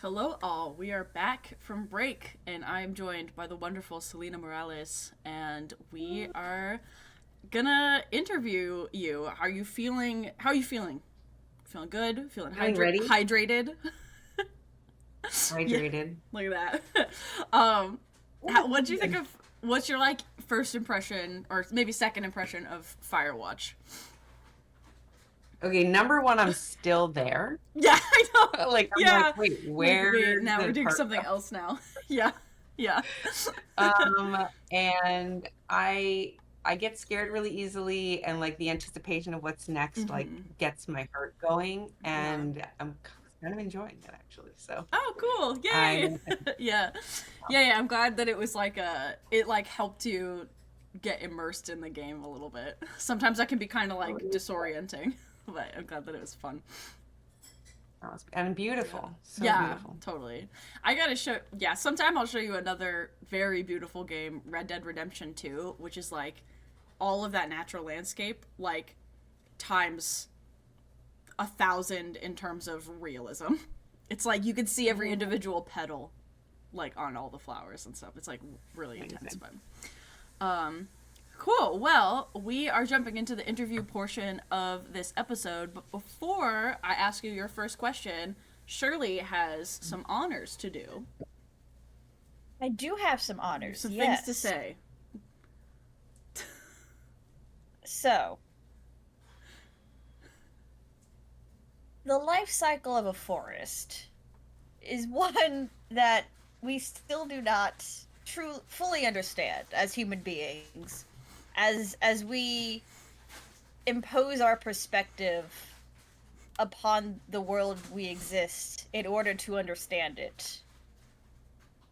Hello, all. We are back from break, and I'm joined by the wonderful Selina Morales, and we are gonna interview you. Are you feeling? How are you feeling? Feeling good? Feeling Ready? hydrated? Yeah, Hydrated. look at that. What do you think of? What's your first impression, or maybe second impression of Firewatch? Okay, number one, I'm still there. Yeah, I know. I'm Yeah, like, wait, wait. where's Now we're the doing part? something else now. Yeah, yeah. And I get scared really easily, and like the anticipation of what's next Mm-hmm. gets my heart going, Yeah. and I'm kind of enjoying it actually. So Oh, cool! Yay! I'm Yeah, yeah. I'm glad that it was it helped you get immersed in the game a little bit. Sometimes that can be kind of disorienting, but I'm glad that it was fun. and Yeah. beautiful, so Yeah, beautiful. totally. I gotta show. Yeah, sometime I'll show you another very beautiful game, Red Dead Redemption 2, which is all of that natural landscape, times 1,000 in terms of realism. It's like you can see every individual petal, on all the flowers and stuff. It's really intense, Amazing. but cool. Well, we are jumping into the interview portion of this episode, but before I ask you your first question, Shirley has some honors to do. I do have some honors, Some things to yes. say. So, the life cycle of a forest is one that we still do not fully understand as human beings, as we impose our perspective upon the world we exist in order to understand it,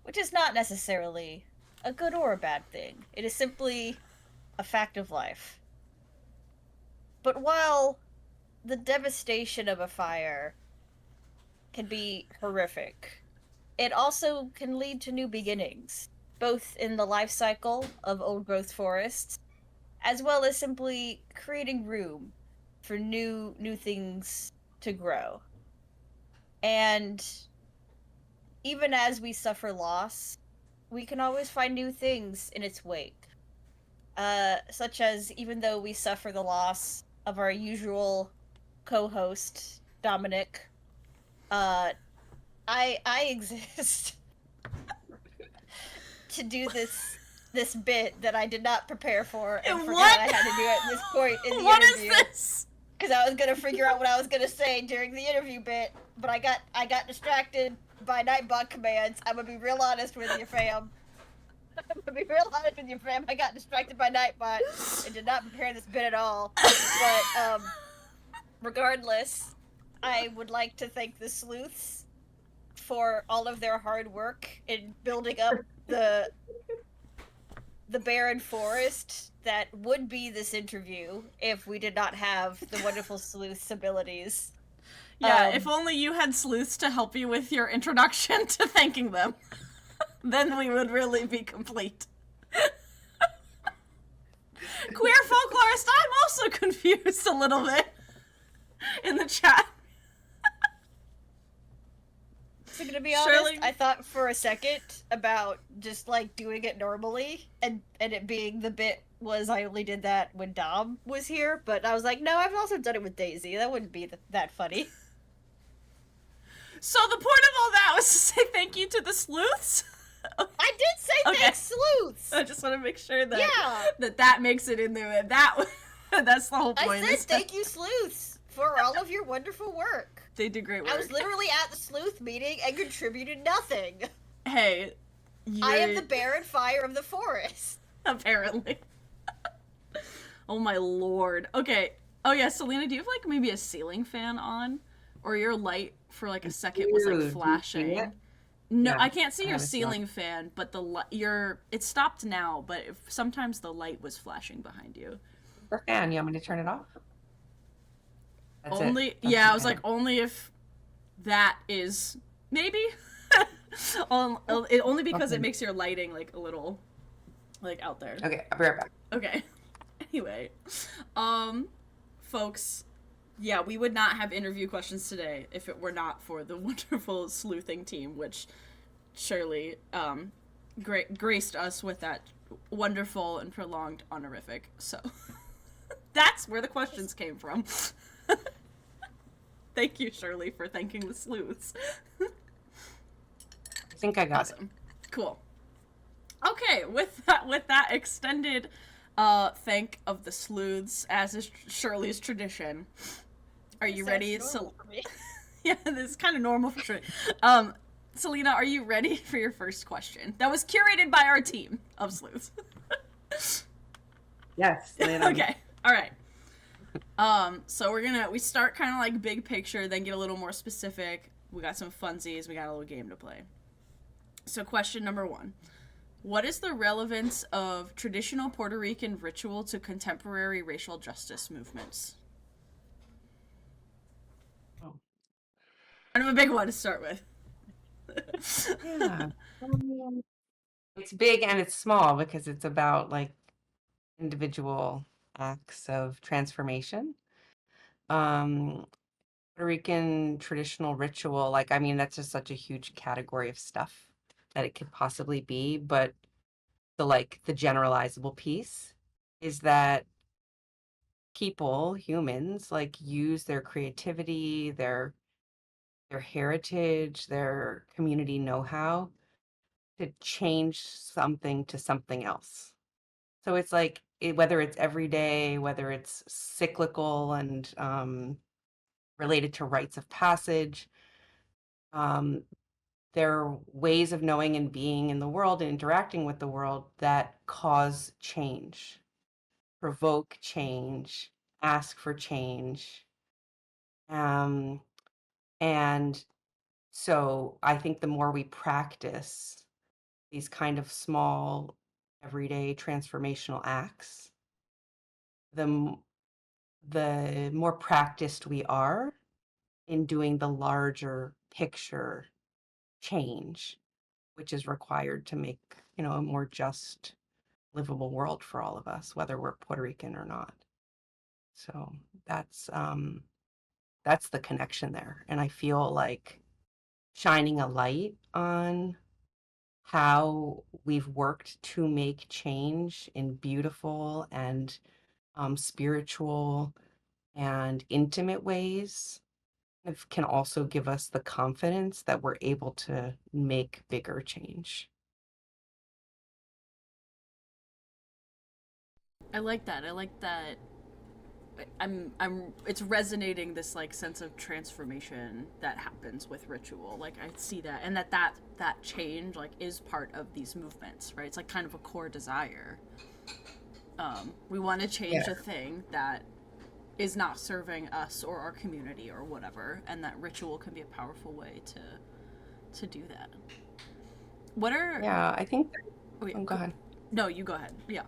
which is not necessarily a good or a bad thing. It is simply a fact of life. But while the devastation of a fire can be horrific, it also can lead to new beginnings, both in the life cycle of old growth forests, as well as simply creating room for new things to grow. And even as we suffer loss, we can always find new things in its wake. Such as even though we suffer the loss of our usual co-host Dominic, I exist to do this bit that I did not prepare for and forgot What? I had to do at this point in the What is interview. this? Because I was gonna figure out what I was gonna say during the interview bit, but I got distracted by Nightbot commands. I'm gonna be real honest with you, fam. I'm gonna be real honest with you, fam. I got distracted by Nightbot and did not prepare this bit at all. But regardless, I would like to thank the sleuths for all of their hard work in building up the barren forest that would be this interview if we did not have the wonderful sleuth's abilities. Yeah, if only you had sleuths to help you with your introduction to thanking them. Then we would really be complete. Queer folklorist, I'm also confused a little bit in the chat. So to be honest, Shirley? I thought for a second about just doing it normally and it being the bit was I only did that when Dom was here, but I was like, no, I've also done it with Daisy. That wouldn't be that funny. So the point of all that was to say thank you to the sleuths? I did say Okay. thanks, sleuths! I just want to make sure that Yeah! that makes it in there. That's the whole point. I said thank you, sleuths, for all of your wonderful work. They do great work. I was literally at the sleuth meeting and contributed nothing. Hey, I am the barren fire of the forest. Apparently. Oh my lord. Okay. Oh yeah, Selena, do you have maybe a ceiling fan on? Or your light for a second was Dude, do you see flashing? it? No, Yeah, I can't see I your have a ceiling fan, but it stopped now, but sometimes the light was flashing behind you. The fan. You want me to turn it off? That's Only it. That's yeah, the I was fan. only if that is maybe only because Okay. it makes your lighting a little out there. Okay, I'll be right back. Okay. Anyway, folks, Yeah, we would not have interview questions today if it were not for the wonderful sleuthing team, which Shirley graced us with that wonderful and prolonged honorific. So that's where the questions came from. Thank you, Shirley, for thanking the sleuths. I think I got it. Awesome. Cool. Okay, with that extended thank of the sleuths, as is Shirley's tradition. Are you ready? So, yeah, this is kind of normal for Shirley. Selina, are you ready for your first question? That was curated by our team of sleuths. Yes. Okay. All right. So we start kind of like big picture, then get a little more specific. We got some funsies. We got a little game to play. So question number 1. What is the relevance of traditional Puerto Rican ritual to contemporary racial justice movements? Oh. Kind of a big one to start with. Yeah. It's big and it's small because it's about like individual acts of transformation. Puerto Rican traditional ritual, like, I mean, that's just such a huge category of stuff that it could possibly be. But the generalizable piece is that people, humans, like use their creativity, their heritage, their community know-how to change something to something else. So it's like whether it's everyday, whether it's cyclical and related to rites of passage, there are ways of knowing and being in the world and interacting with the world that cause change, provoke change, ask for change. And so I think the more we practice these kind of small, everyday transformational acts, the more practiced we are in doing the larger picture change, which is required to make, a more just, livable world for all of us, whether we're Puerto Rican or not. So that's the connection there. And I feel like shining a light on how we've worked to make change in beautiful and spiritual and intimate ways can also give us the confidence that we're able to make bigger change. I like that. It's resonating, this like sense of transformation that happens with ritual. Like I see that, and that change like is part of these movements, right? It's like kind of a core desire. We want to change a thing that is not serving us or our community or whatever, and that ritual can be a powerful way to do that. I think go ahead. No, you go ahead. Yeah.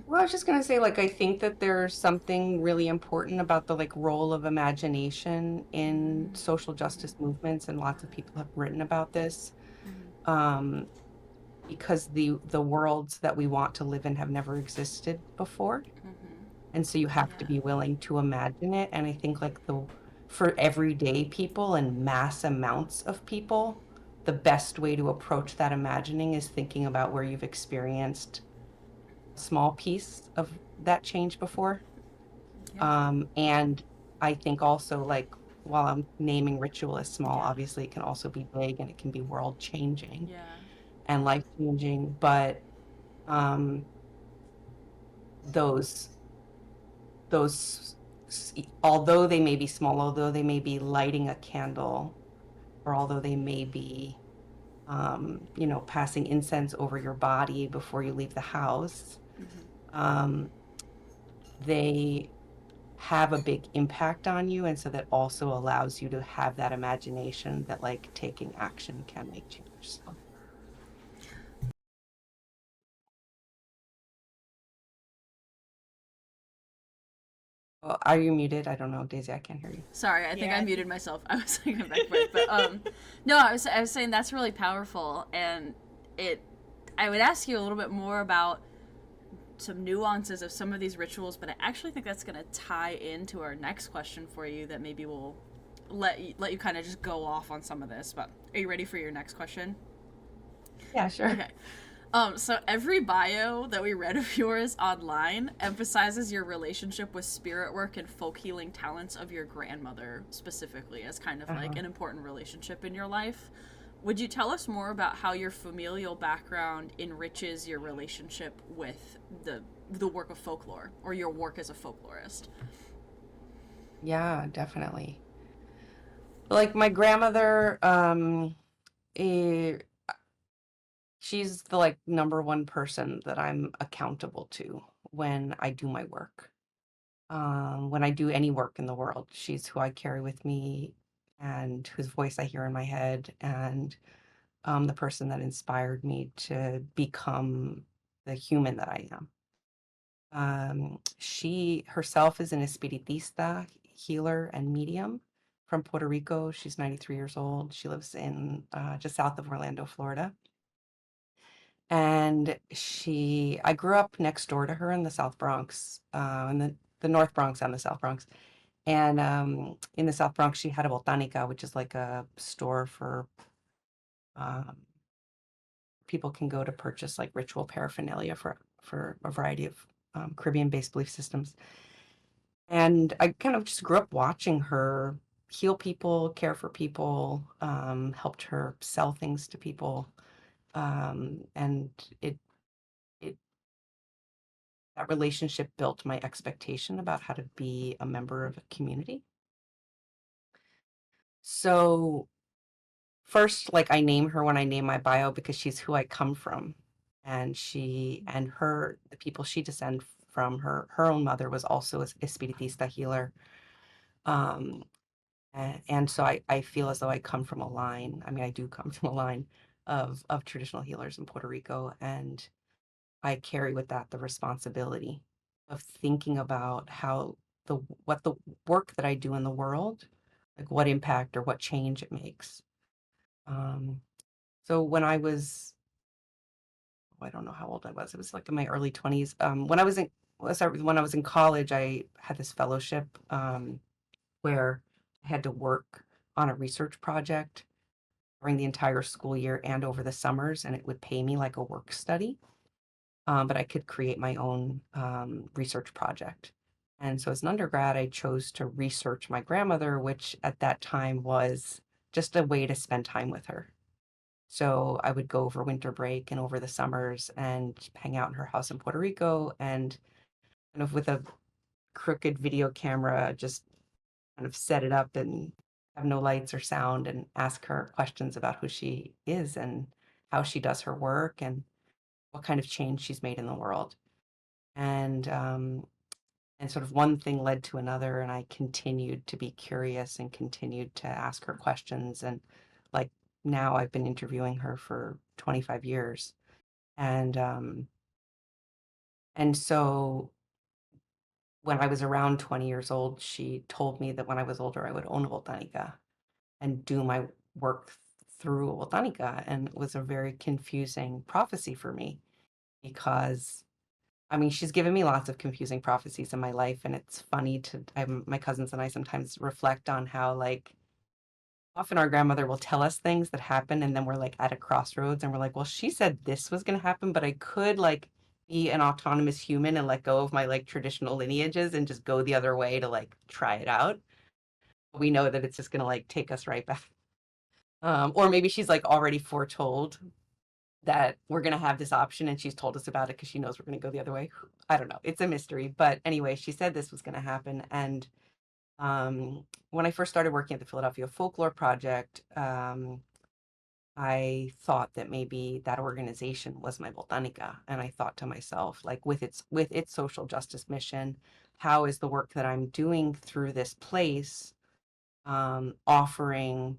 Well, I was just going to say, like, I think that there's something really important about the role of imagination in social justice movements, and lots of people have written about this, because the worlds that we want to live in have never existed before, and so you have to be willing to imagine it. And I think for everyday people and mass amounts of people, the best way to approach that imagining is thinking about where you've experienced small piece of that change before. And I think also, while I'm naming ritual as small, obviously it can also be big, and it can be world changing and life changing. But those although they may be small, although they may be lighting a candle, or although they may be passing incense over your body before you leave the house, they have a big impact on you. And so that also allows you to have that imagination that taking action can make change. So. Are you muted? I don't know, Daisy, I can't hear you. Sorry, I think I muted myself. I was thinking back, but no, I was saying that's really powerful, and I would ask you a little bit more about some nuances of some of these rituals, but I actually think that's going to tie into our next question for you that maybe will let you kind of just go off on some of this. But are you ready for your next question? Yeah, sure. Okay. So every bio that we read of yours online emphasizes your relationship with spirit work and folk healing talents of your grandmother specifically as kind of like an important relationship in your life. Would you tell us more about how your familial background enriches your relationship with the work of folklore or your work as a folklorist? Yeah, definitely. Like my grandmother, eh, she's the like number one person that I'm accountable to when I do my work. When I do any work in the world, she's who I carry with me and whose voice I hear in my head, and the person that inspired me to become the human that I am. She herself is an espiritista, healer, and medium from Puerto Rico. She's 93 years old. She lives in just south of Orlando, Florida. And I grew up next door to her in the South Bronx, in the North Bronx and the South Bronx. And in the South Bronx, she had a botanica, which is like a store for um, people can go to purchase like ritual paraphernalia for a variety of Caribbean-based belief systems. And I kind of just grew up watching her heal people, care for people, helped her sell things to people, and it that relationship built my expectation about how to be a member of a community. So first, like I name her when I name my bio because she's who I come from. And the people she descend from, her own mother was also a espiritista healer. Um, and so I feel as though I come from a line. I mean, I do come from a line of traditional healers in Puerto Rico, and I carry with that the responsibility of thinking about how what the work that I do in the world, like what impact or what change it makes. Um, so when I was, I don't know how old I was. It was like in my early 20s. When I was in college, I had this fellowship where I had to work on a research project during the entire school year and over the summers, and it would pay me like a work study. But I could create my own research project. And so as an undergrad, I chose to research my grandmother, which at that time was just a way to spend time with her. So I would go over winter break and over the summers and hang out in her house in Puerto Rico and kind of with a crooked video camera, just kind of set it up and have no lights or sound and ask her questions about who she is and how she does her work and what kind of change she's made in the world. And sort of one thing led to another, and I continued to be curious and continued to ask her questions. And like now I've been interviewing her for 25 years. And so when I was around 20 years old, she told me that when I was older, I would own a botanica and do my work through a botanica. And it was a very confusing prophecy for me because, I mean, she's given me lots of confusing prophecies in my life. And it's funny my cousins and I sometimes reflect on how, like, often our grandmother will tell us things that happen. And then we're like at a crossroads and we're like, well, she said this was going to happen, but I could like be an autonomous human and let go of my like traditional lineages and just go the other way to like try it out. We know that it's just going to like take us right back. Or maybe she's like already foretold that we're going to have this option and she's told us about it because she knows we're going to go the other way. I don't know. It's a mystery. But anyway, she said this was going to happen. And when I first started working at the Philadelphia Folklore Project, I thought that maybe that organization was my botanica. And I thought to myself, like with its social justice mission, how is the work that I'm doing through this place offering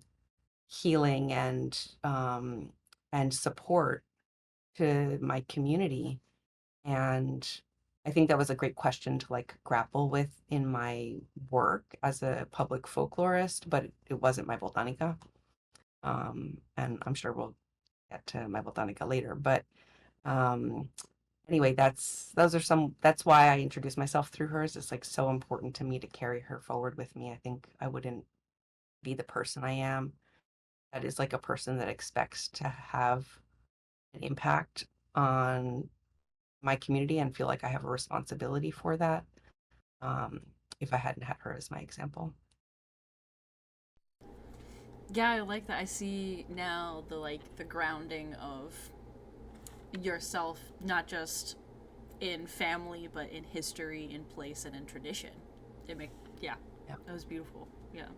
healing and support to my community? And I think that was a great question to like grapple with in my work as a public folklorist, but it wasn't my botanica. And I'm sure we'll get to my botanica later, but um, anyway, that's why I introduced myself through hers. It's like so important to me to carry her forward with me. I think I wouldn't be the person I am. That is like a person that expects to have an impact on my community and feel like I have a responsibility for that. Um, if I hadn't had her as my example. Yeah, I like that. I see now the grounding of yourself, not just in family, but in history, in place, and in tradition. Yeah, Yeah. that was beautiful. Yeah.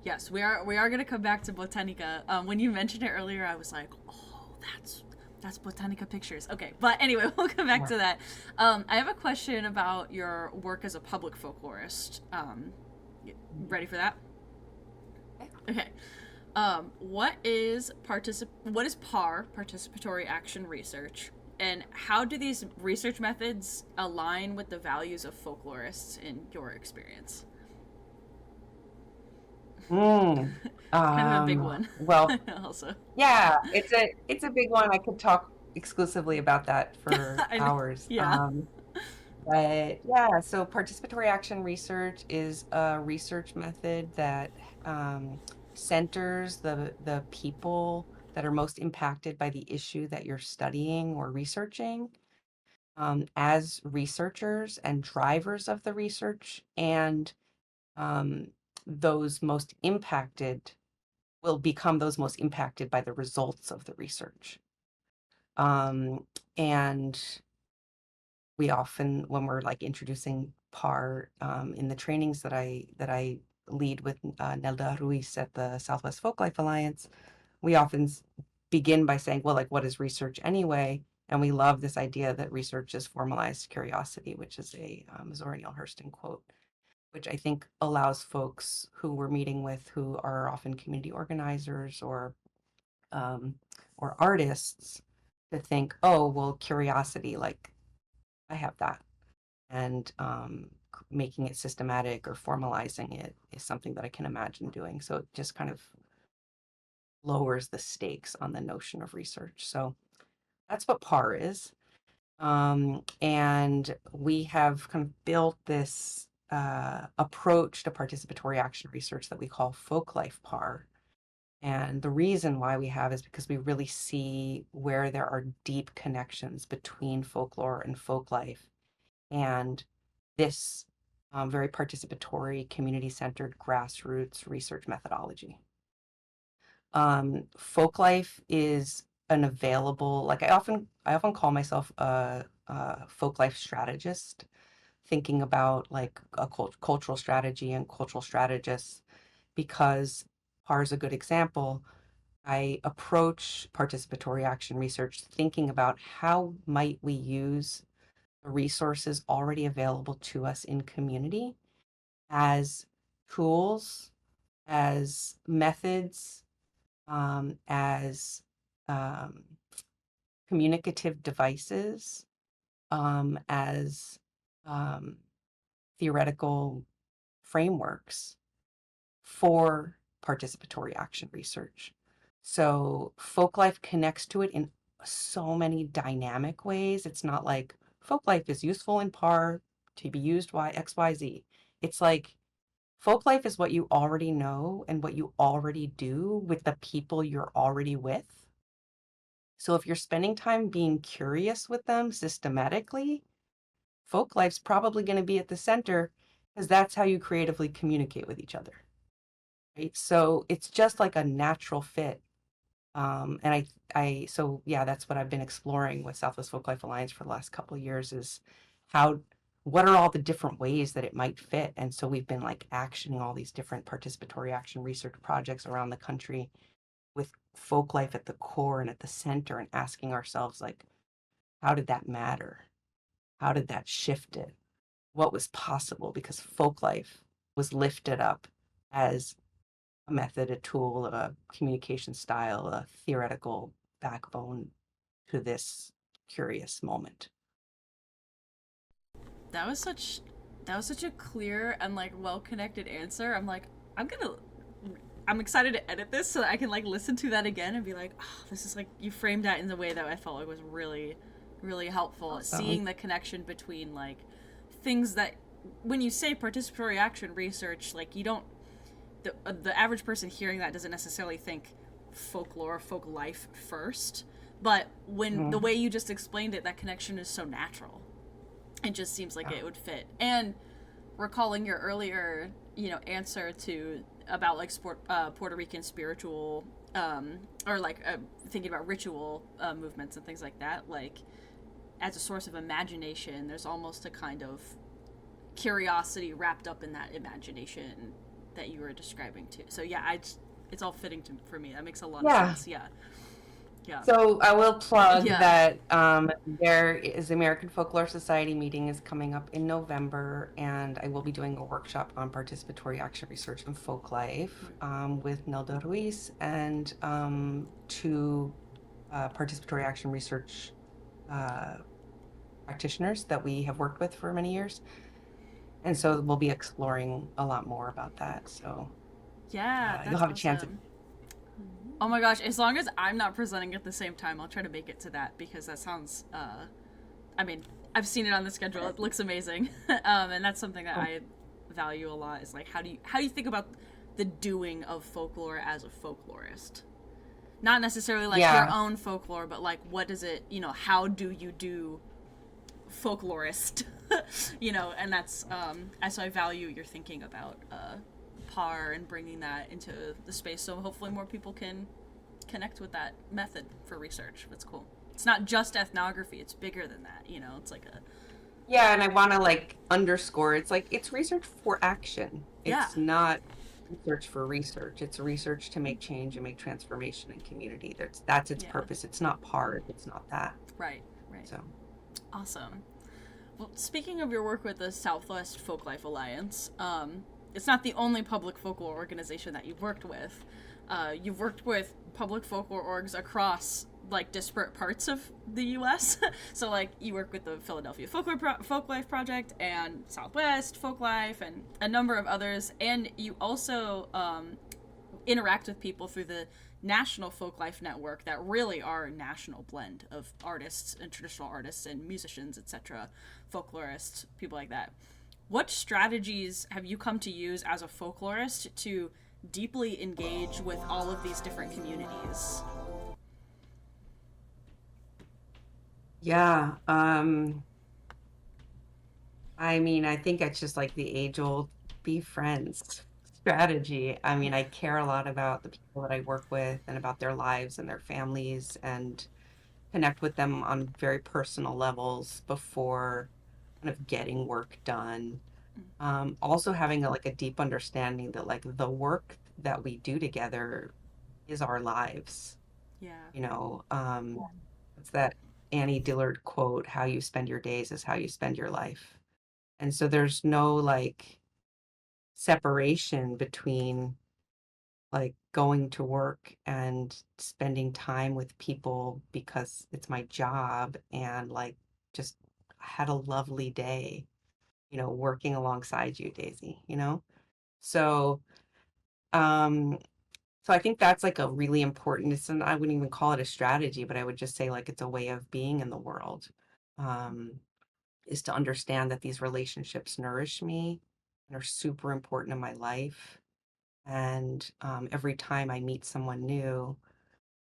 Yes, we are gonna come back to Botanica. When you mentioned it earlier, I was like, oh, that's Botanica pictures. Okay, but anyway, we'll come back to that. I have a question about your work as a public folklorist. Ready for that? Okay. What is PAR, Participatory Action Research, and how do these research methods align with the values of folklorists in your experience? Mm, Kind of a big one. well, Also. yeah, it's a big one. I could talk exclusively about that for I know. hours. Yeah. But yeah, so participatory action research is a research method that centers the people that are most impacted by the issue that you're studying or researching as researchers and drivers of the research, and um, those most impacted will become those most impacted by the results of the research. And we often, when we're like introducing PAR in the trainings that I lead with Nelda Ruiz at the Southwest Folklife Alliance, we often begin by saying, well, like, what is research anyway? And we love this idea that research is formalized curiosity, which is a Zora Neale Hurston quote, which I think allows folks who we're meeting with who are often community organizers um, or artists to think, oh, well, curiosity, like I have that. And making it systematic or formalizing it is something that I can imagine doing. So it just kind of lowers the stakes on the notion of research. So that's what PAR is. And we have kind of built this approach to participatory action research that we call Folklife PAR. And the reason why we have is because we really see where there are deep connections between folklore and folklife and this very participatory, community-centered, grassroots research methodology. Folklife is an available, like I often call myself a folklife strategist, thinking about like a cultural strategy and cultural strategists, because PAR is a good example. I approach participatory action research thinking about how might we use the resources already available to us in community as tools, as methods, as um, communicative devices, as um, theoretical frameworks for participatory action research. So folklife connects to it in so many dynamic ways. It's not like folklife is useful in PAR to be used XYZ. It's like folklife is what you already know and what you already do with the people you're already with. So if you're spending time being curious with them systematically, folklife's probably going to be at the center because that's how you creatively communicate with each other. Right? So it's just like a natural fit. And so yeah, that's what I've been exploring with Southwest Folklife Alliance for the last couple of years is what are all the different ways that it might fit? And so we've been like actioning all these different participatory action research projects around the country with folklife at the core and at the center, and asking ourselves like, how did that matter? How did that shift it? What was possible? Because folklife was lifted up as a method, a tool, a communication style, a theoretical backbone to this curious moment. That was such a clear and like well connected answer. I'm excited to edit this so that I can like listen to that again and be like, oh, this is like you framed that in the way that I felt like was really really helpful. Awesome. Seeing the connection between like things that when you say participatory action research, like you don't the average person hearing that doesn't necessarily think folklore, folk life first. But when the Mhm. way you just explained it, that connection is so natural. It just seems like Yeah. it would fit. And recalling your earlier, answer to about like Puerto Rican spiritual, or like thinking about ritual movements and things like that, like as a source of imagination, there's almost a kind of curiosity wrapped up in that imagination that you were describing too. So yeah, it's all fitting for me. That makes a lot of Yeah. sense. Yeah. Yeah. So I will plug Yeah. that there is the American Folklore Society meeting is coming up in November, and I will be doing a workshop on participatory action research and folk life with Nelda Ruiz and two participatory action research practitioners that we have worked with for many years. And so we'll be exploring a lot more about that. So Yeah, you'll that's have a chance. awesome. Oh my gosh, as long as I'm not presenting at the same time, I'll try to make it to that because that sounds I mean, I've seen it on the schedule. It looks amazing. And that's something that I value a lot is like how do you think about the doing of folklore as a folklorist? Not necessarily like Yeah. your own folklore, but like what does it, how do you do folklorist? And that's so I value your thinking about PAR and bringing that into the space so hopefully more people can connect with that method for research. That's cool. It's not just ethnography, it's bigger than that, it's like a Yeah, and I want to like underscore it's like it's research for action. Yeah. It's not research for research. It's research to make change and make transformation in community. That's its Yeah. purpose. It's not part. It's not that. Right. So Awesome. Well, speaking of your work with the Southwest Folklife Alliance, it's not the only public folklore organization that you've worked with. You've worked with public folklore orgs across like disparate parts of the U.S. So like you work with the Philadelphia Folklife Project and Southwest Folklife and a number of others, and you also interact with people through the National Folklife Network that really are a national blend of artists and traditional artists and musicians, etc., folklorists, people like that. What strategies have you come to use as a folklorist to deeply engage with all of these different communities? yeah, I mean, I think it's just like the age-old be friends strategy. I mean, I care a lot about the people that I work with and about their lives and their families and connect with them on very personal levels before kind of getting work done. Also having like a deep understanding that like the work that we do together is our lives. Yeah. You know, it's that Annie Dillard quote, how you spend your days is how you spend your life. And so there's no like separation between like going to work and spending time with people because it's my job and like just had a lovely day, working alongside you, Daisy. So, um, so I think that's like a really important, I wouldn't even call it a strategy, but I would just say like it's a way of being in the world. Um, is to understand that these relationships nourish me and are super important in my life. And every time I meet someone new,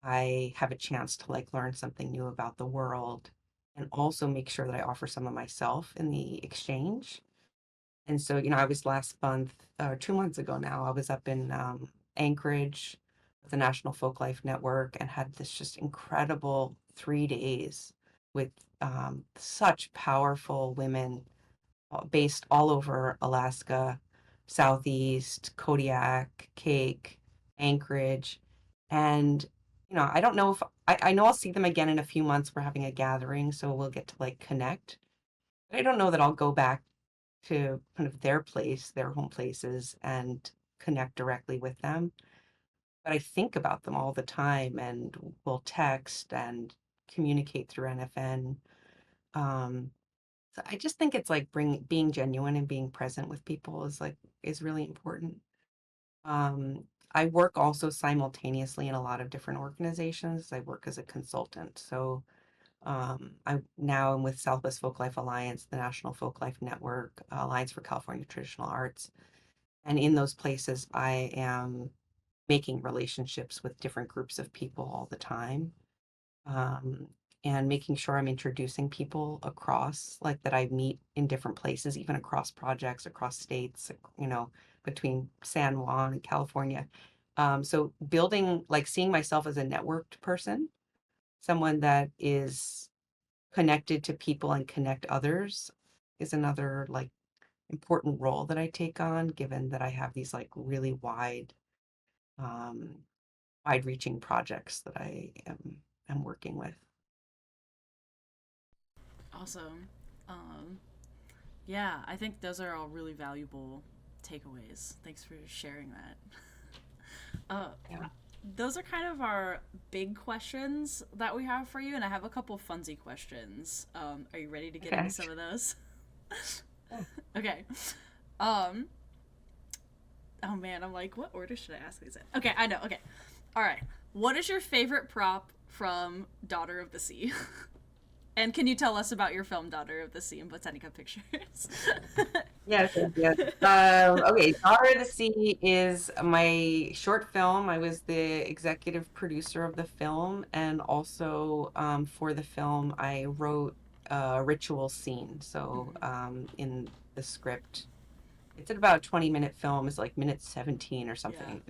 I have a chance to like learn something new about the world and also make sure that I offer some of myself in the exchange. And so, I was last month, 2 months ago now, I was up in Anchorage with the National Folklife Network and had this just incredible 3 days with such powerful women based all over Alaska, Southeast, Kodiak, Cake, Anchorage. And, I don't know if I know I'll see them again in a few months. We're having a gathering, so we'll get to like connect. But I don't know that I'll go back to kind of their place, their home places, and connect directly with them. But I think about them all the time and we'll text and communicate through NFN. Um, so I just think it's like being genuine and being present with people is really important. I work also simultaneously in a lot of different organizations. I work as a consultant. So I now am with Southwest Folklife Alliance, the National Folklife Network, Alliance for California Traditional Arts. And in those places, I am making relationships with different groups of people all the time. Um, and making sure I'm introducing people across, like that I meet in different places, even across projects, across states, between San Juan and California. So building, like seeing myself as a networked person, someone that is connected to people and connect others is another like important role that I take on, given that I have these like really um, wide-reaching projects that am working with. Awesome. Yeah, I think those are all really valuable takeaways. Thanks for sharing that. Yeah. Those are kind of our big questions that we have for you, and I have a couple funsy questions. Are you ready to get Okay. into some of those? Yeah. Okay. Oh man, I'm like, what order should I ask these in? Okay, I know. Okay. All right. What is your favorite prop from Daughter of the Sea? And can you tell us about your film Daughter of the Sea and Botanica Pictures? Yes, yes, yes. Okay, Daughter of the Sea is my short film. I was the executive producer of the film, and also for the film, I wrote a ritual scene. So in the script, it's about a 20-minute film. It's like minute 17 or something.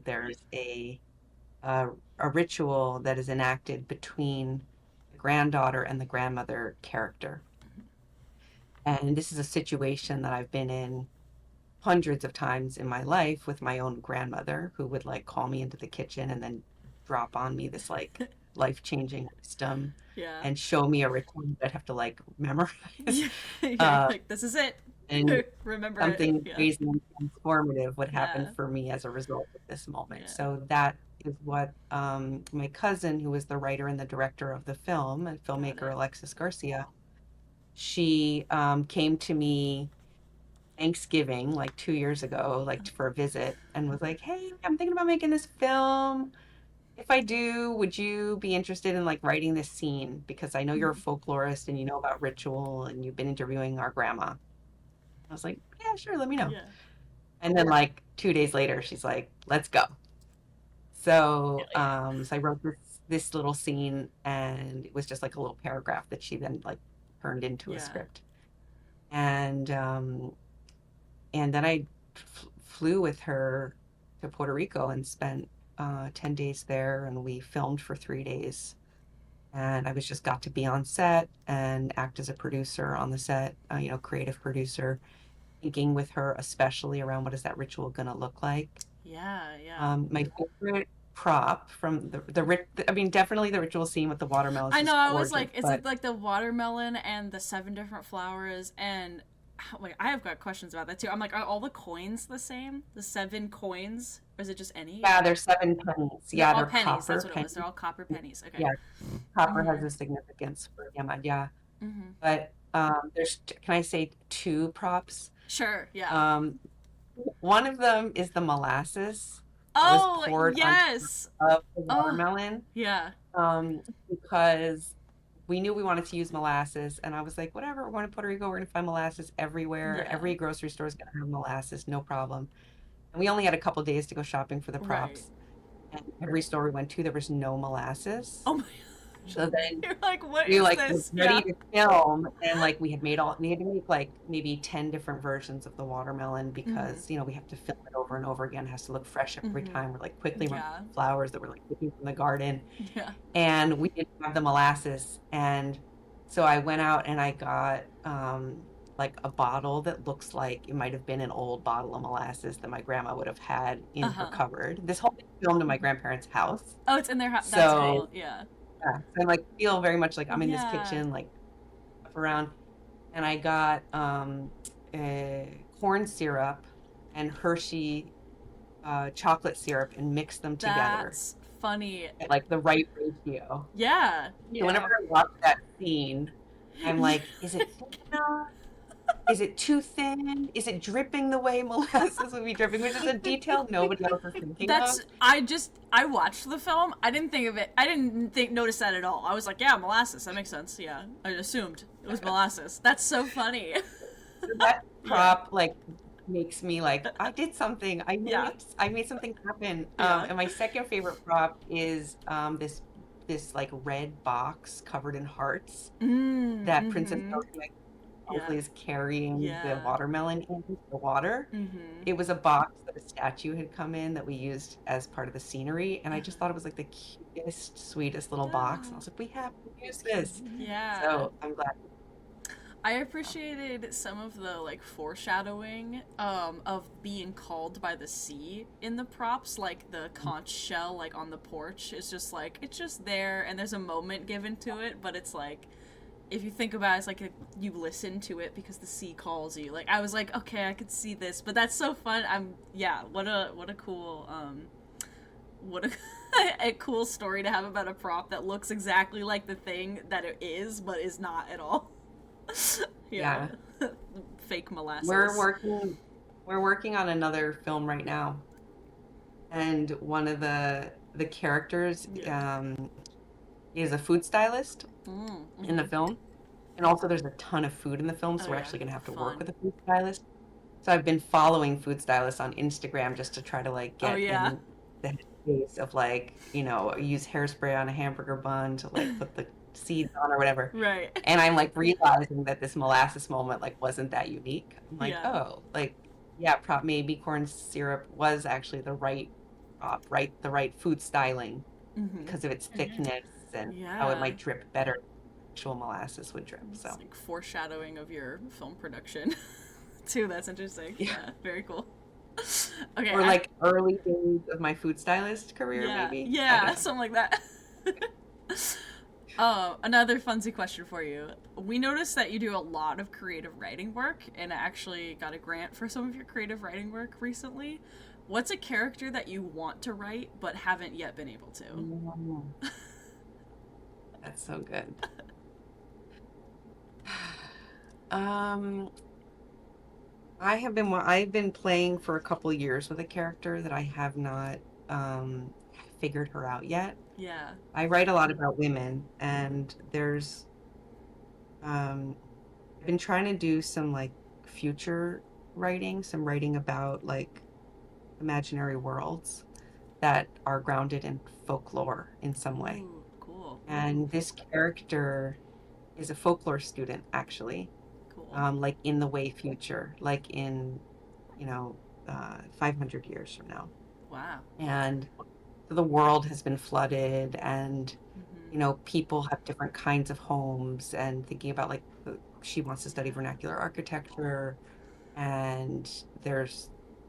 There's a a ritual that is enacted between the granddaughter and the grandmother character. And this is a situation that I've been in hundreds of times in my life with my own grandmother, who would like call me into the kitchen and then drop on me this like life-changing wisdom Yeah. and show me a ritual that I'd have to like memorize. Yeah, Uh, like, this is it. and Remember it. something Yeah. crazy and transformative would happen Yeah. for me as a result of this moment. Yeah. So that is what my cousin, who was the writer and the director of the film, and Got filmmaker it. Alexis Garcia, she came to me Thanksgiving, like 2 years ago, like for a visit, and was like, "Hey, I'm thinking about making this film. If I do, would you be interested in like writing this scene? Because I know you're a folklorist and you know about ritual and you've been interviewing our grandma." I was like, "Yeah, sure, let me know." Yeah. And then like 2 days later, she's like, "Let's go." So, so I wrote this little scene, and it was just like a little paragraph that she then like turned into a Yeah. script. And then I flew with her to Puerto Rico and spent 10 days there, and we filmed for 3 days. And I was just got to be on set and act as a producer on the set, creative producer, thinking with her, especially around what is that ritual going to look like. Yeah. Yeah. My favorite prop from I mean, definitely the ritual scene with the watermelons I is know. I was gorgeous, like, is but it like the watermelon and the 7 different flowers? And like, I have got questions about that too. I'm like, are all the coins the same? The 7 coins, or is it just any? yeah, they're 7 pennies. They're Yeah, all they're pennies. copper That's what it was. pennies. They're all copper pennies. Okay. Yeah, copper has Mhm. a significance for Yamad, yeah. Mhm. But can I say two props? Sure. Yeah. Um, one of them is the molasses that was Oh poured on yes. top of the Oh watermelon, yeah. because we knew we wanted to use molasses, and I was like, whatever, we're going to Puerto Rico, we're going to find molasses everywhere. Yeah. Every grocery store is going to have molasses, no problem. And we only had a couple days to go shopping for the Right. props, and every store we went to, there was no molasses. Oh my. So then You're like, what we is like was this? ready Yeah. to film, and like we had to make like maybe 10 different versions of the watermelon, because we have to film it over and over again. It has to look fresh every time. We're like quickly running Yeah. flowers that were like picking from the garden, Yeah. and we didn't have the molasses. And so I went out and I got like a bottle that looks like it might have been an old bottle of molasses that my grandma would have had in her cupboard. This whole thing filmed in my grandparents' house. Oh, it's in their house. That's So cool. Yeah. yeah, so I like feel very much like I'm in this Yeah. kitchen, like up around, and I got corn syrup and Hershey chocolate syrup and mixed them together That's funny. at like the right ratio. Yeah. So whenever I watch that scene, I'm like, is it thick enough? Is it too thin? Is it dripping the way molasses would be dripping? Which is a detail nobody else is thinking of. I watched the film. I didn't think of it. I didn't notice that at all. I was like, yeah, molasses. That makes sense. Yeah, I assumed it was molasses. That's so funny. So that prop like makes me like I did something. Yeah. I made something happen. Yeah. And my second favorite prop is this like red box covered in hearts that Princess Sophia Yeah. is carrying the Yeah. watermelon in the water. Mm-hmm. It was a box that a statue had come in that we used as part of the scenery, and I just thought it was like the cutest, sweetest little box. And I was like, we have to use this. Yeah. So I'm glad. I appreciated some of the like foreshadowing of being called by the sea in the props, like the conch shell like on the porch is just like it's just there and there's a moment given to it, but it's like if you think about it, it's like you listen to it because the sea calls you. Like I was like, okay, I could see this, but that's so fun. What a cool what a a cool story to have about a prop that looks exactly like the thing that it is, but is not at all. Yeah. Fake molasses. We're working on another film right now, and one of the characters is a food stylist in the film, and also there's a ton of food in the film, so we're actually going to have to work with a food stylist. So I've been following food stylists on Instagram just to try to like get in the space of like, you know, use hairspray on a hamburger bun to like put the seeds on or whatever. Right. And I'm like realizing that this molasses moment like wasn't that unique. I'm like, oh, like prop maybe corn syrup was actually the right prop, right? The right food styling because of its thickness and how it might drip better than actual molasses would drip. So it's like foreshadowing of your film production too. That's interesting. Yeah, very cool. Okay. Or like early days of my food stylist career, maybe. Yeah, something like that. Another funsy question for you. We noticed that you do a lot of creative writing work, and I actually got a grant for some of your creative writing work recently. What's a character that you want to write but haven't yet been able to? That's so good. I've been playing for a couple years with a character that I have not figured her out yet. Yeah. I write a lot about women, and I've been trying to do some like future writing, some writing about like imaginary worlds that are grounded in folklore in some way. Ooh, cool. And this character is a folklore student, actually. Cool. Like in the way future, like in, 500 years from now. Wow. And the world has been flooded, and people have different kinds of homes, and thinking about like she wants to study vernacular architecture, and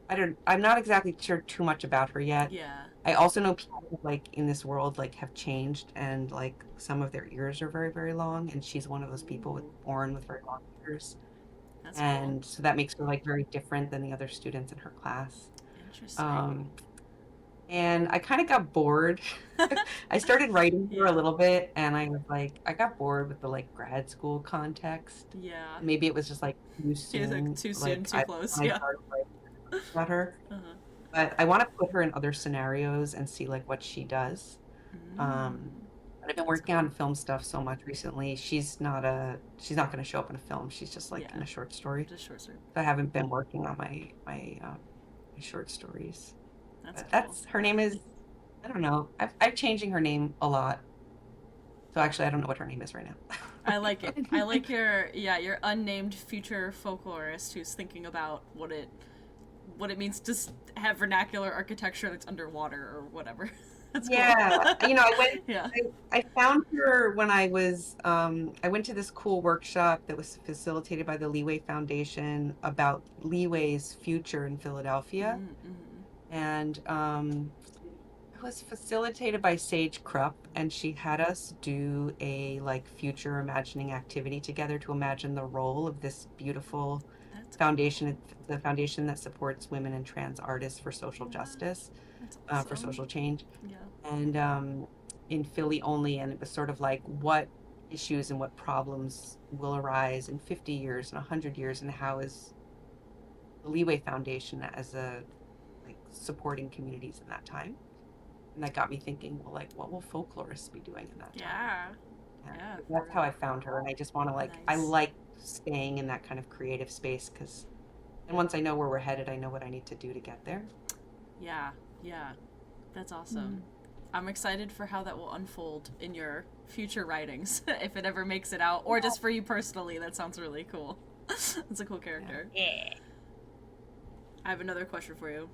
I'm not exactly sure too much about her yet. Yeah. I also know people like in this world like have changed, and like some of their ears are very, very long, and she's one of those people born with very long ears. That's And cool. so that makes her like very different than the other students in her class. Interesting. And I kind of got bored. I started writing her a little bit, and I was like, I got bored with the like grad school context. Yeah. Maybe it was just like too soon. Like, too soon, too close. I Yeah. started writing about her. Uh-huh. But I want to put her in other scenarios and see like what she does. But I've been working on film stuff so much recently. She's not going to show up in a film. She's just like in a short story. Just short story. So I haven't been working on my short stories. That's her name is, I don't know. I'm changing her name a lot. So actually, I don't know what her name is right now. I like it. I like your unnamed future folklorist who's thinking about what it means to have vernacular architecture that's underwater or whatever. That's cool. I found her when I went to this cool workshop that was facilitated by the Leeway Foundation about Leeway's future in Philadelphia. And it was facilitated by Sage Krupp, and she had us do a like future imagining activity together to imagine the role of this beautiful foundation, the foundation that supports women and trans artists for social justice, for social change. Yeah. And in Philly only, and it was sort of like what issues and what problems will arise in 50 years and 100 years, and how is the Leeway Foundation as a like supporting communities in that time. And that got me thinking, well, like, what will folklorists be doing in that time? Yeah. And Yeah. that's how I found her. And I just want to like, I Nice. like staying in that kind of creative space, because and once I know where we're headed, I know what I need to do to get there. Yeah. Yeah. That's awesome. I'm excited for how that will unfold in your future writings, if it ever makes it out, or just for you personally. That sounds really cool. That's a cool character. Yeah. I have another question for you.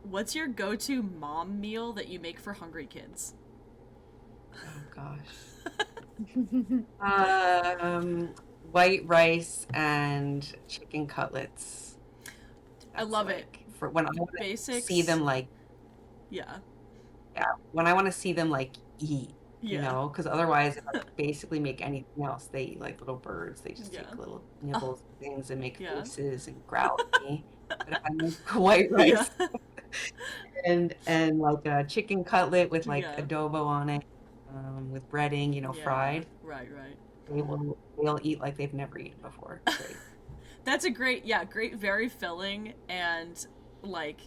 What's your go-to mom meal that you make for hungry kids? Oh gosh. White rice and chicken cutlets. I love it. For when I want to Basics. see them like, Yeah. when I want to see them like eat, you Yeah. know, because otherwise, if I basically make anything else, they eat like little birds. They just Yeah. take little nibbles of things and make Yeah. faces and growl at me. But if I make white rice and like a chicken cutlet with like Yeah. adobo on it, with breading, you know, Yeah. fried, Right. they'll eat like they've never eaten before. It's great. That's a great, very filling and like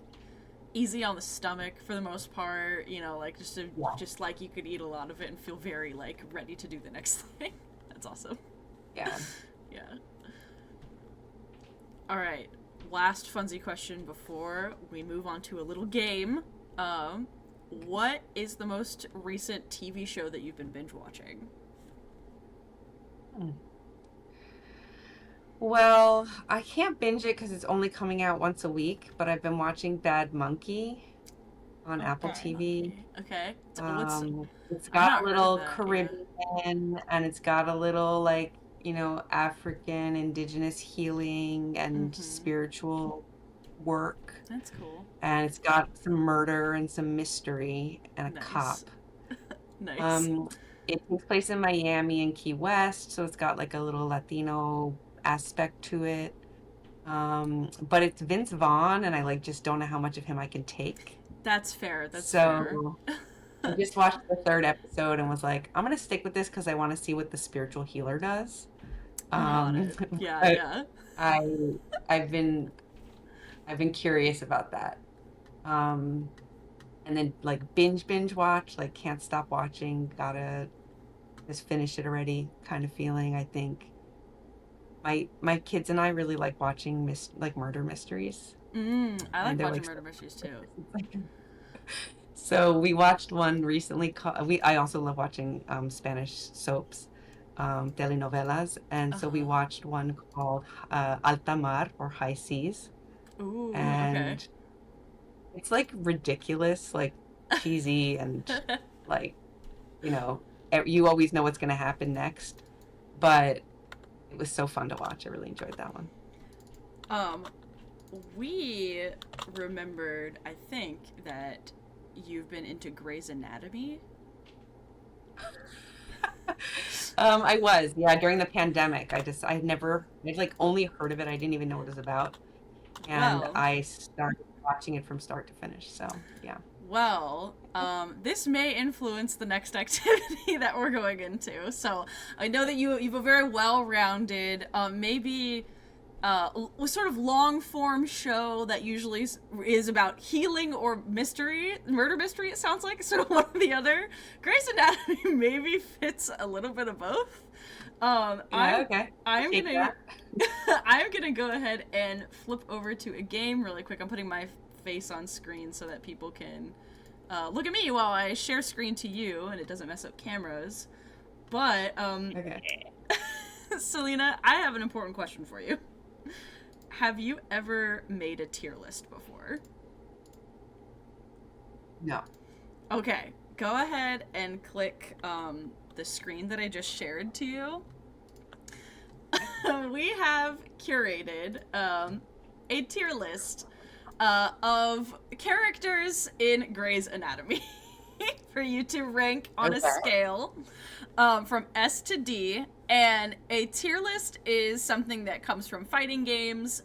easy on the stomach for the most part. You know, like just like you could eat a lot of it and feel very like ready to do the next thing. That's awesome. Yeah. Yeah. All right. Last funsy question before we move on to a little game. What is the most recent TV show that you've been binge watching? Well, I can't binge it because it's only coming out once a week, but I've been watching Bad Monkey on Apple TV. Okay. It's got a little that, Caribbean, and it's got a little like, you know, African indigenous healing and spiritual work. That's cool. And it's got some murder and some mystery and a cop. Nice. It takes place in Miami and Key West, so it's got like a little Latino aspect to it. But it's Vince Vaughn, and I like just don't know how much of him I can take. That's fair. That's so fair. I just watched the 3rd episode and was like, I'm gonna stick with this because I want to see what the spiritual healer does. Yeah. I've been curious about that. And then like binge watch, like can't stop watching, gotta just finish it already kind of feeling. I think my kids and I really like watching murder mysteries. I like watching murder mysteries too. So we watched one recently I also love watching Spanish soaps, telenovelas, and so we watched one called Alta Mar, or High Seas. Ooh, and okay. It's like ridiculous, like cheesy, and like, you know, you always know what's going to happen next, but it was so fun to watch. I really enjoyed that one. We remembered, I think, that you've been into Grey's Anatomy. I was, during the pandemic. I'd like only heard of it. I didn't even know what it was about. And I started watching it from start to finish. So, yeah. Well, this may influence the next activity that we're going into. So I know that you have a very well-rounded, maybe sort of long-form show that usually is about healing or murder mystery, it sounds like, sort of one or the other. Grey's Anatomy maybe fits a little bit of both. Okay. I'm gonna go ahead and flip over to a game really quick. I'm putting my face on screen so that people can look at me while I share screen to you, and it doesn't mess up cameras. But okay. Selina, I have an important question for you. Have you ever made a tier list before? No. Okay, go ahead and click the screen that I just shared to you. We have curated a tier list of characters in Grey's Anatomy for you to rank on a scale from S to D. And a tier list is something that comes from fighting games.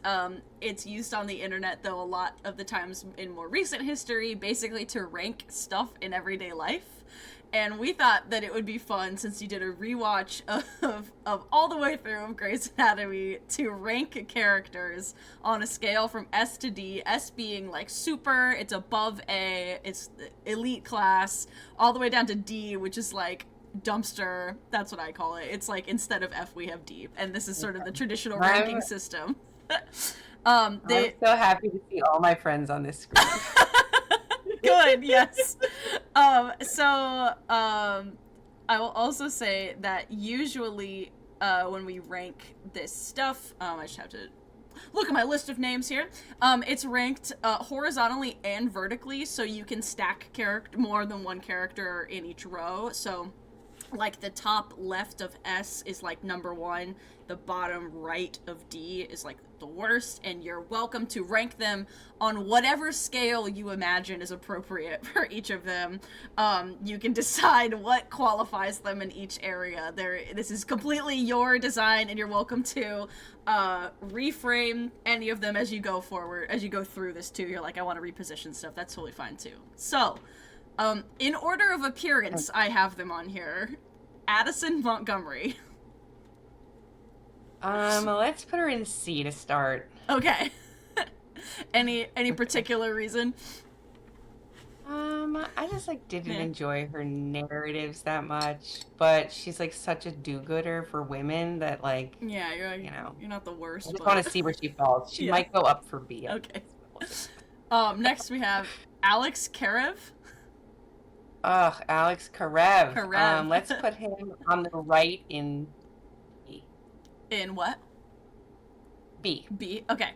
It's used on the internet, though, a lot of the times in more recent history, basically to rank stuff in everyday life. And we thought that it would be fun, since you did a rewatch of all the way through of Grey's Anatomy, to rank characters on a scale from S to D, S being like super, it's above A, it's elite class, all the way down to D, which is like dumpster. That's what I call it. It's like instead of F we have D, and this is sort of the traditional ranking system. I'm so happy to see all my friends on this screen. Good, yes. I will also say that usually when we rank this stuff, I just have to look at my list of names here. It's ranked horizontally and vertically, so you can stack more than one character in each row. So like the top left of S is like number 1, the bottom right of D is like the worst, and you're welcome to rank them on whatever scale you imagine is appropriate for each of them. You can decide what qualifies them in each area. This is completely your design, and you're welcome to reframe any of them as you go forward, as you go through this too. You're like, I want to reposition stuff. That's totally fine too. So, in order of appearance, I have them on here. Addison Montgomery. Let's put her in C to start. Okay. Any particular reason? I just like didn't enjoy her narratives that much, but she's like such a do-gooder for women that like, yeah, you're not the worst. I just want to see where she falls. She might go up for B. Okay. Next we have Alex Karev. Ugh, Alex Karev. Karev. Let's put him on the right in B. In what? B. B. Okay.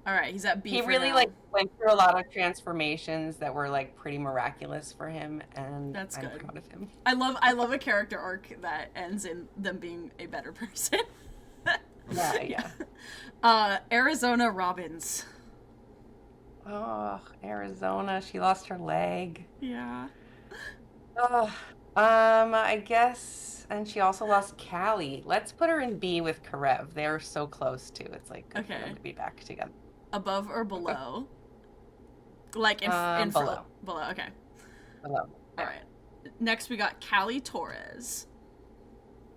All right, he's at B. He for really now. like went through a lot of transformations that were like pretty miraculous for him, and That's I'm good. proud of him. I love a character arc that ends in them being a better person. Yeah. Arizona Robbins. Oh, Arizona. She lost her leg. Yeah. Oh, I guess, and she also lost Callie. Let's put her in B with Karev. They're so close too. It's like good for them to be back together. Above or below? Like in below. Below. Okay. Below. All right. Next we got Callie Torres.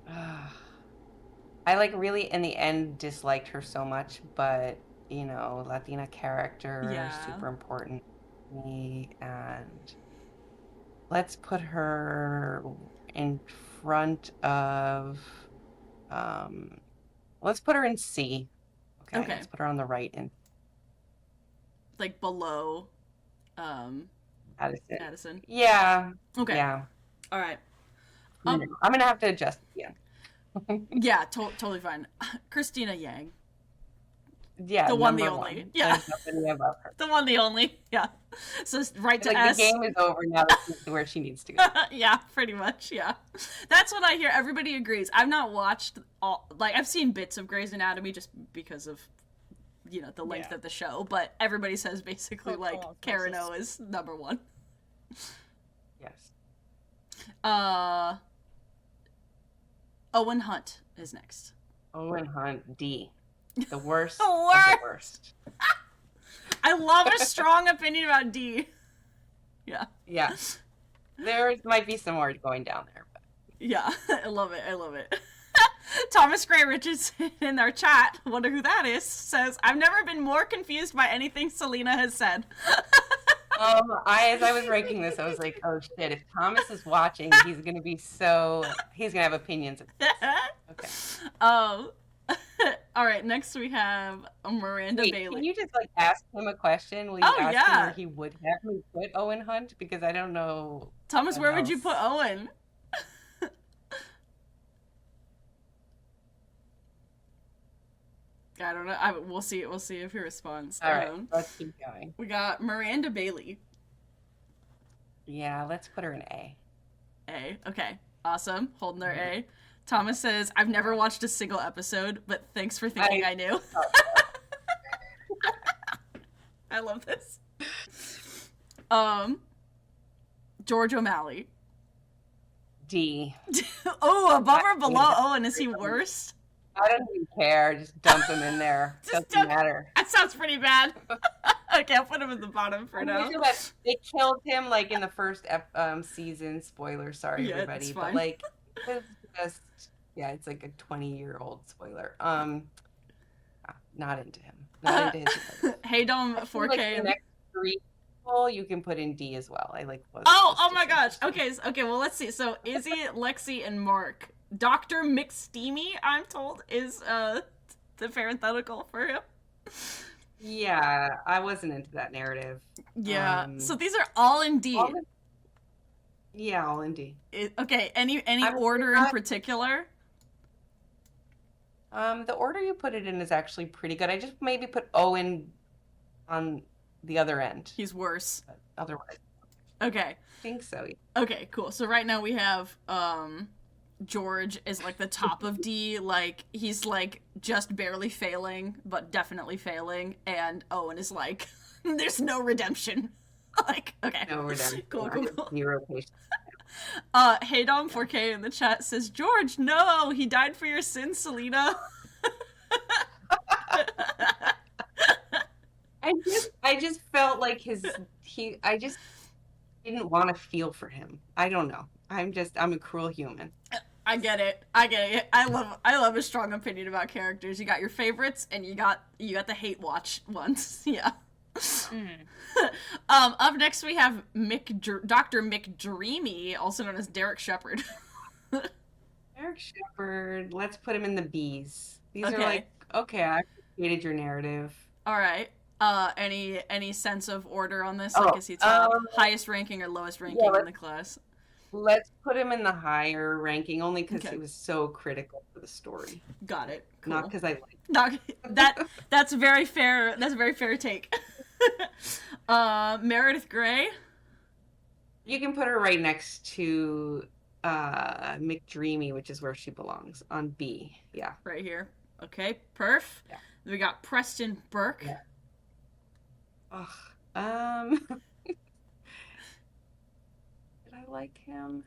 I like really in the end disliked her so much, but you know, Latina character, super important to me, and let's put her in front of, let's put her in C. Okay. Let's put her on the right in. Like below, Addison. Yeah. Okay. Yeah. All right. I'm gonna have to adjust again. Yeah, totally fine. Christina Yang. Yeah, the one, the only. One. Yeah. Above her. The one, the only. Yeah. So right to like S. The game is over now. That's where she needs to go. Yeah, pretty much. Yeah. That's what I hear. Everybody agrees. I've not watched I've seen bits of Grey's Anatomy just because of, the length of the show, but everybody says basically Karen O is number 1. Yes. Owen Hunt is next. Owen Hunt, D. The worst. The of the worst. I love a strong opinion about D. Yeah. Yeah. There might be some more going down there. But... Yeah, I love it. Thomas Gray Richardson in our chat, wonder who that is, says, I've never been more confused by anything Selina has said. As I was ranking this, I was like, oh shit, if Thomas is watching, he's going to have opinions. Okay. All right, next we have Miranda Bailey. Can you just ask him a question? Will you ask him where he would have me put Owen Hunt? Because I don't know. Thomas, where would you put Owen? I don't know. We'll see if he responds. All right, let's keep going. We got Miranda Bailey. Yeah, let's put her in A. A. Okay. Awesome. Holding their A. Thomas says, I've never watched a single episode, but thanks for thinking I knew. I love this. George O'Malley. D. Oh, above or below Owen? Is he worse? I don't even care. Just dump him in there. Just Doesn't matter. That sounds pretty bad. Okay, I'll put him at the bottom for now. They killed him like in the first season. Spoiler, sorry everybody, it's fine. but like it's just it's like a 20-year-old spoiler. Not into him. Not into his. Hey Dom 4K. Like the next 3 people you can put in D as well. I like. Oh my gosh. Okay. Well, let's see. So Izzy, Lexi, and Mark. Dr. McSteamy, I'm told, is the parenthetical for him. Yeah, I wasn't into that narrative. Yeah. So these are all in D. All in D. Okay. Any order in particular? The order you put it in is actually pretty good. I just maybe put Owen on the other end. He's worse. But otherwise. Okay. I think so. Yeah. Okay, cool. So right now we have George is like the top of D, like he's like just barely failing, but definitely failing, and Owen is like there's no redemption. Like, okay. No redemption. Cool. Zero patience. Hey Dom 4K in the chat says, George, no, he died for your sins, Selina. I just felt like I just didn't want to feel for him. I don't know. I'm a cruel human. I get it. I love a strong opinion about characters. You got your favorites and you got the hate watch ones. Yeah. Up next we have Dr. McDreamy, also known as Derek Shepard. Derek Shepard, let's put him in the B's. These Okay. are like, okay, I appreciated your narrative. All right. Any sense of order on this? Like, is he top, highest ranking or lowest ranking in the class? Let's put him in the higher ranking, only because Okay. he was so critical for the story. Got it. Cool. Not because I like that's very fair. That's a very fair take. Meredith Grey. You can put her right next to McDreamy, which is where she belongs, on B. Yeah. Right here. Okay, perf. Yeah. Then we got Preston Burke. Yeah. Did I like him?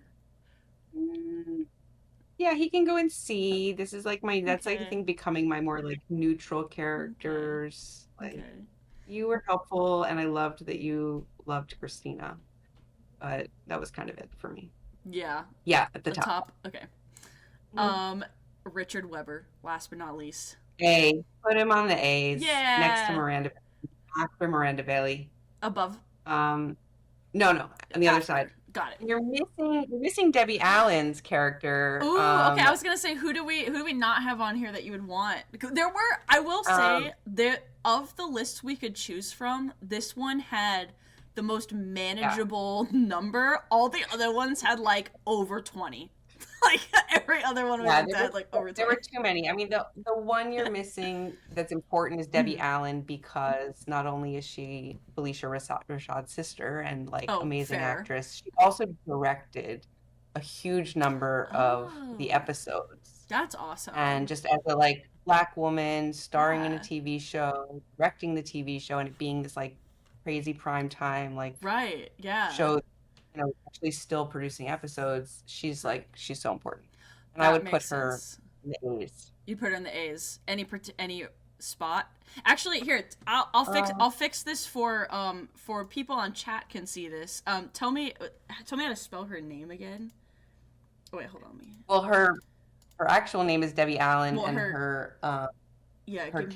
Yeah, he can go in C. This is like that's like I think becoming my more like neutral characters. Like Okay. you were helpful and I loved that you loved Christina. But that was kind of it for me. Yeah. Yeah, at the top. Okay. Mhm. Richard Weber, last but not least. A. Put him on the A's. Yeah. Next to Miranda. After Miranda Bailey. Above. No, on the other side. Got it. You're missing Debbie Allen's character. Ooh, okay. I was gonna say, who do we not have on here that you would want? There were, I will say, of the list we could choose from, this one had the most manageable number. All the other ones had like over 20. Like every other one had like over 20. There were too many. I mean, the one you're missing that's important is Debbie Allen, because not only is she Felicia Rashad's sister and like amazing actress, she also directed a huge number of the episodes. That's awesome. And just as a like Black woman starring in a TV show, directing the TV show, and it being this like crazy prime time like show. Actually still producing episodes. She's so important, and I would put her in the A's. You put her in the A's. Any spot? Actually, here I'll fix this for people on chat can see this. Tell me how to spell her name again. Oh wait, hold on me. Well, her actual name is Debbie Allen, and her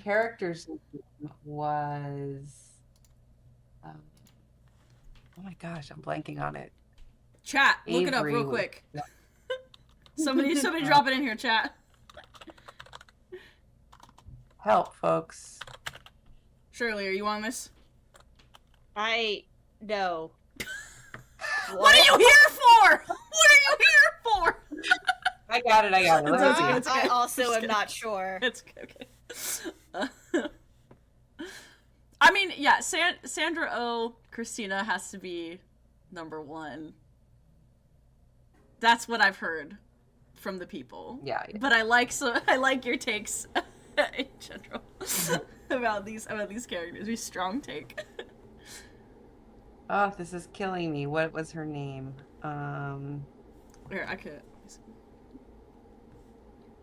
character's name was. Oh my gosh, I'm blanking on it. Chat, look it up real quick. Somebody drop it in here, chat. Help, folks. Shirley, are you on this? No. What are you here for? What are you here for? I got it. It's okay. I also am not sure. It's okay. I mean, yeah, Sandra Oh, Christina has to be number 1. That's what I've heard from the people. Yeah. But I like your takes in general about these characters. Your strong take. Oh, this is killing me. What was her name? Here, I could.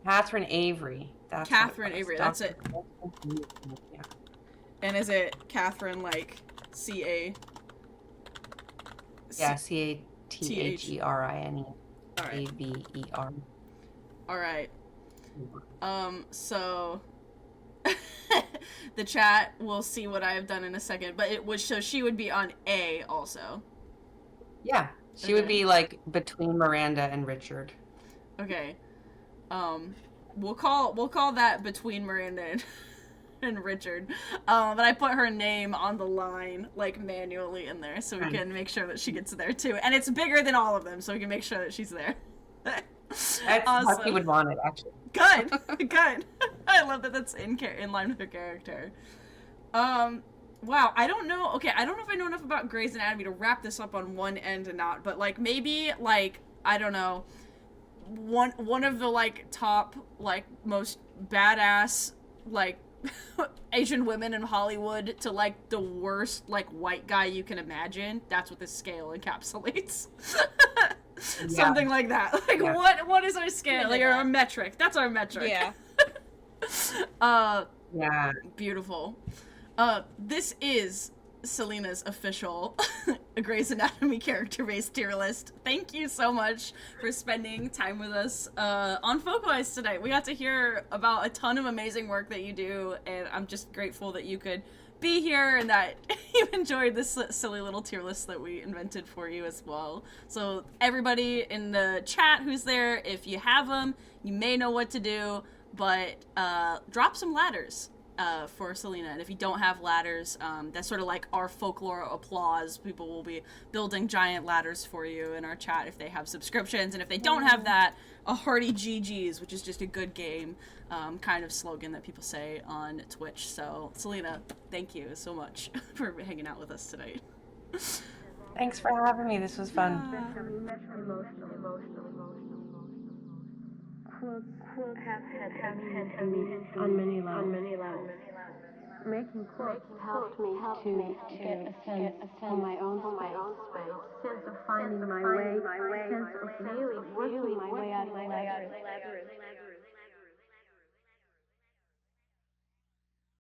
Catherine Avery. That's Catherine what it was. Avery, that's it. Yeah. And is it Catherine like C-A? Yeah, CATHERINE AVER. All right. So the chat will see what I have done in a second, but it was so she would be on A also. Yeah, she would be like between Miranda and Richard. Okay. We'll call that between Miranda and Richard. But I put her name on the line like manually in there so we can make sure that she gets there too. And it's bigger than all of them, so we can make sure that she's there. That's how she would want it, actually. Good. Good. I love that that's in line with her character. Wow, I don't know. Okay, I don't know if I know enough about Grey's Anatomy to wrap this up on one end and not, but like maybe like I don't know, one of the like top like most badass like Asian women in Hollywood to like the worst like white guy you can imagine. That's what this scale encapsulates. Something like that. Like what is our scale? Like our metric. That's our metric. Yeah. Yeah. Beautiful. This is Selina's official Grey's Anatomy character-based tier list. Thank you so much for spending time with us on Folkwise tonight. We got to hear about a ton of amazing work that you do, and I'm just grateful that you could be here and that you enjoyed this silly little tier list that we invented for you as well. So everybody in the chat who's there, if you have them, you may know what to do, but drop some ladders for Selina. And if you don't have ladders, that's sort of like our folklore applause. People will be building giant ladders for you in our chat if they have subscriptions. And if they don't have that, a hearty GG's, which is just a good game kind of slogan that people say on Twitch. So Selina, thank you so much for hanging out with us tonight. Thanks for having me. This was fun. Quotes have meaning on many levels. Making quotes helped me to get a sense of my own space, sense of finding my way, sense of really working my way out of the labyrinth.